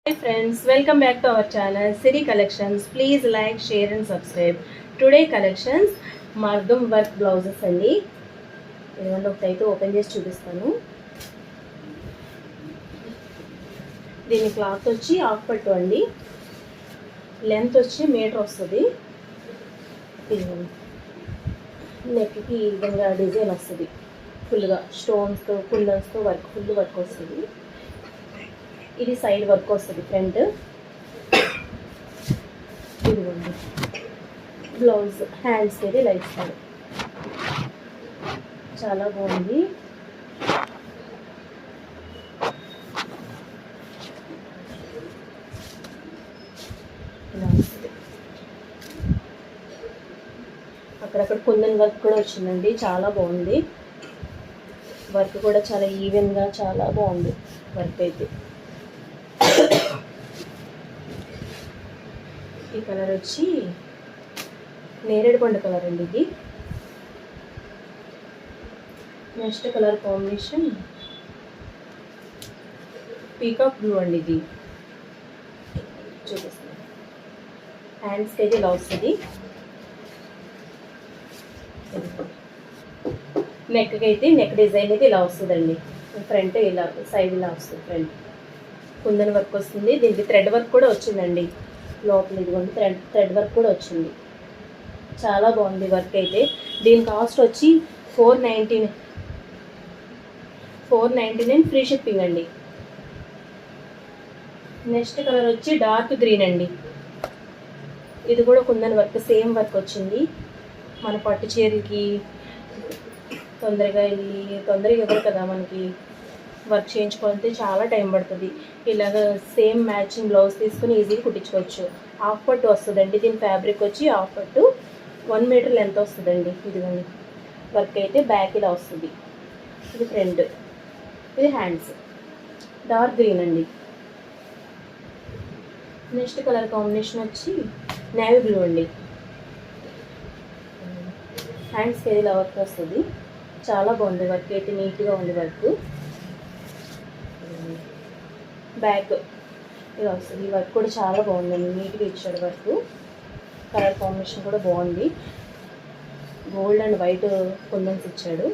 Hi friends, welcome back to our channel Siri Collections. Please like, share and subscribe. Today collections మగ్గం work blouses అండి. ఇదిగోండి ఒకటైతే open చేసి చూపిస్తాను. దీని క్లాత్ వచ్చి హాఫ్ పట్టు అండి. లెంత్ వచ్చి మీటర్ వస్తుంది. ఇదిగోండి నెక్కి ఈ విధంగా డిజైన్ వస్తుంది. ఫుల్గా స్టోన్స్తో కుందన్స్తో ఫుల్ వర్క్ వస్తుంది. ఇది సైడ్ వర్క్ వస్తుంది ఫ్రంట్. ఇదిగోండి బ్లౌజ్ హ్యాండ్స్కి అయితే ఇలా ఇస్తాడు. చాలా బాగుంది. ఇలా వస్తుంది. అక్కడక్కడ కుందన్ వర్క్ కూడా వచ్చిందండి. చాలా బాగుంది. వర్క్ కూడా చాలా ఈవెన్గా చాలా బాగుంది వర్క్ అయితే. ఈ కలర్ వచ్చి నేరేడు పండు కలర్ అండి. ఇది next colour combination peacock blue అండి. ఇది చూపిస్తాను. హ్యాండ్స్కి అయితే ఇలా వస్తుంది. నెక్కి అయితే నెక్ డిజైన్ అయితే ఇలా వస్తుందండి. ఫ్రంట్ ఇలా సైడ్ ఇలా వస్తుంది. ఫ్రంట్ కుందన్ వర్క్ వస్తుంది. దీనికి థ్రెడ్ వర్క్ కూడా వచ్చిందండి లోపల. ఇదిగోండి థ్రెడ్ వర్క్ కూడా వచ్చింది. చాలా బాగుంది వర్క్ అయితే. దీని కాస్ట్ వచ్చి $499 ఫ్రీ షిప్పింగ్ అండి. నెక్స్ట్ కలర్ వచ్చి డార్క్ గ్రీన్ అండి. ఇది కూడా కుందన్ వర్క్ సేమ్ వర్క్ వచ్చింది. మన పట్టు చీరకి తొందరగా ఇవ్వరు కదా మనకి. వర్క్ చేయించుకోవాలంటే చాలా టైం పడుతుంది. ఇలాగ సేమ్ మ్యాచింగ్ బ్లౌజ్ తీసుకుని ఈజీగా కుట్టించుకోవచ్చు. హాఫ్ పట్టు వస్తుందండి. దీని ఫ్యాబ్రిక్ వచ్చి హాఫ్ పట్టు 1 మీటర్ లెంత్ వస్తుందండి. ఇదిగోండి వర్క్ అయితే బ్యాక్ ఇలా వస్తుంది. ఇది ఫ్రంట్, ఇది హ్యాండ్స్. డార్క్ గ్రీన్ అండి. నెక్స్ట్ కలర్ కాంబినేషన్ వచ్చి నేవీ బ్లూ అండి. హ్యాండ్స్కి ఇలా వర్క్ వస్తుంది. చాలా బాగుంది వర్క్ అయితే. నీట్గా ఉంది వర్క్. బ్యాక్ ఇలా వస్తుంది. ఈ వర్క్ కూడా చాలా బాగుందండి. నీట్గా ఇచ్చాడు వర్క్. కలర్ కాంబినేషన్ కూడా బాగుంది. గోల్డ్ అండ్ వైట్ కుందన్స్ ఇచ్చాడు.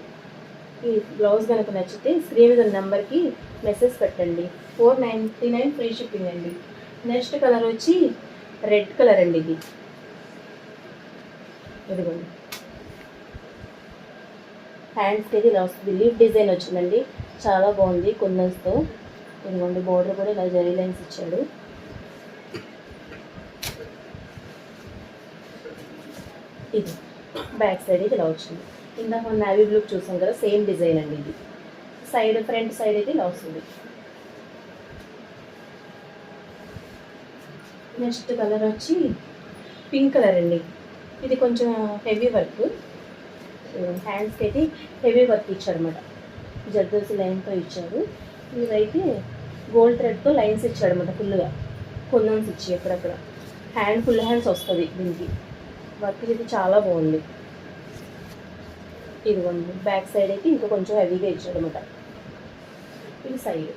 ఈ బ్లౌజ్ కనుక నచ్చితే స్క్రీన్ మీద నెంబర్కి మెసేజ్ పెట్టండి. $499 ఫ్రీ షిప్పింగ్ అండి. నెక్స్ట్ కలర్ వచ్చి రెడ్ కలర్ అండి. ఇది ఇదిగోండి హ్యాండ్స్కి అయితే ఇలా వస్తుంది. లీఫ్ డిజైన్ వచ్చిందండి. చాలా బాగుంది కుందన్స్తో. ఇదిగోండి బోర్డర్ కూడా ఇలా జరీ లైన్స్ ఇచ్చాడు. ఇది బ్యాక్ సైడ్ అయితే ఇలా వచ్చింది. ఇందాక మనం నావీ బ్లూ చూసాం కదా, సేమ్ డిజైన్ అండి. ఇది సైడ్ ఫ్రంట్ సైడ్ అయితే ఇలా వస్తుంది. నెక్స్ట్ కలర్ వచ్చి పింక్ కలర్ అండి. ఇది కొంచెం హెవీ వర్క్. హ్యాండ్స్కి అయితే హెవీ వర్క్ ఇచ్చాడు అనమాట. జర్దోసి లైన్తో ఇచ్చారు. ఇదైతే గోల్డ్ థ్రెడ్తో లైన్స్ ఇచ్చాడు అనమాట. ఫుల్గా కుందన్స్ ఇచ్చి అక్కడక్కడ ఫుల్ హ్యాండ్స్ వస్తుంది దీనికి. వర్క్ అయితే చాలా బాగుంది. ఇదిగోండి బ్యాక్ సైడ్ అయితే ఇంకా కొంచెం హెవీగా ఇచ్చాడు అనమాట. ఇది సైడ్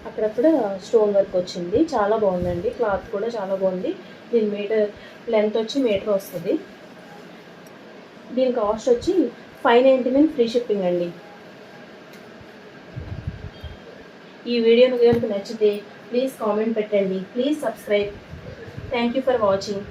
అక్కడక్కడ స్టోన్ వర్క్ వచ్చింది. చాలా బాగుందండి. క్లాత్ కూడా చాలా బాగుంది. దీని మీటర్ లెంత్ వచ్చి మీటర్ వస్తుంది. దీని కాస్ట్ వచ్చి $599 ఫ్రీ షిప్పింగ్ అండి. ఈ వీడియో కనుక నచ్చితే ప్లీజ్ కామెంట్ పెట్టండి. Please subscribe. Thank you for watching.